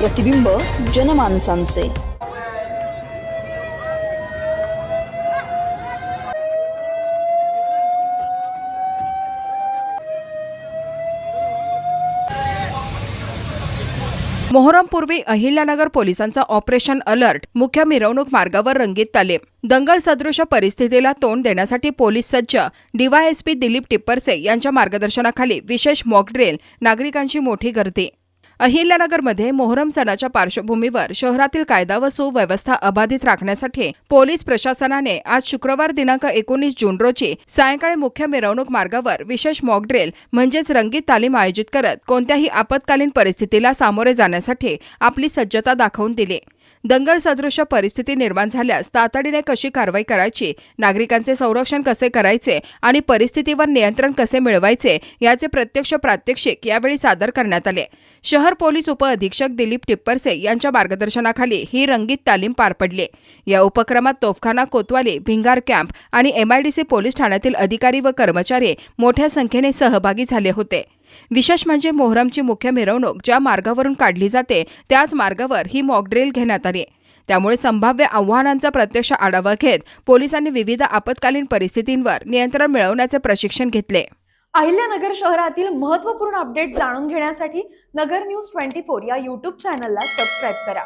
प्रतिबिंब जनमानसांचे। मोहरमपूर्वी अहिल्यानगर पोलिसांचा operation alert मुख्य मिरवणूक मार्गावर रंगीत तालीम। दंगल सदृश परिस्थितीला तोंड देण्यासाठी पोलीस सज्ज। डीवायएसपी दिलीप टिप्परसे यांच्या मार्गदर्शनाखाली विशेष मॉक ड्रिल, नागरिकांची मोठी गर्दी। अहिल्यानगरमध्ये मोहरम सणाच्या पार्श्वभूमीवर शहरातील कायदा व सुव्यवस्था अबाधित राखण्यासाठी पोलीस प्रशासनाने आज शुक्रवार दिनांक 19 जून रोजी सायंकाळी मुख्य मिरवणूक मार्गावर विशेष मॉक ड्रिल म्हणजेच रंगीत तालीम आयोजित करत कोणत्याही आपत्कालीन परिस्थितीला सामोरे जाण्यासाठी आपली सज्जता दाखवून दिली। दंगल सदृश परिस्थिती निर्माण झाल्यास तातडीने कशी कारवाई करायची, नागरिकांचे संरक्षण कसे करायचे आणि परिस्थितीवर नियंत्रण कसे मिळवायचे याचे प्रत्यक्ष प्रात्यक्षिक यावेळी सादर करण्यात आले। शहर पोलीस उपअधीक्षक दिलीप टिप्परसे यांच्या मार्गदर्शनाखाली ही रंगीत तालीम पार पडली। या उपक्रमात तोफखाना कोतवाली, भिंगार कॅम्प आणि MIDC पोलीस ठाण्यातील अधिकारी व कर्मचारी मोठ्या संख्येने सहभागी झाले होते। विशेष म्हणजे मोहरमची मुख्य मिरवणूक ज्या मार्गावरून काढली जाते त्याच मार्गावर ही मॉक ड्रिल घेण्यात आली। त्यामुळे संभाव्य आव्हानांचा प्रत्यक्ष आढावा घेत पोलिसांनी विविध आपत्कालीन परिस्थितींवर नियंत्रण मिळवण्याचे प्रशिक्षण घेतले। अहिल्यानगर शहरातील महत्त्वपूर्ण अपडेट जाणून घेण्यासाठी नगर न्यूज 24 या YouTube चॅनलला सबस्क्राईब करा।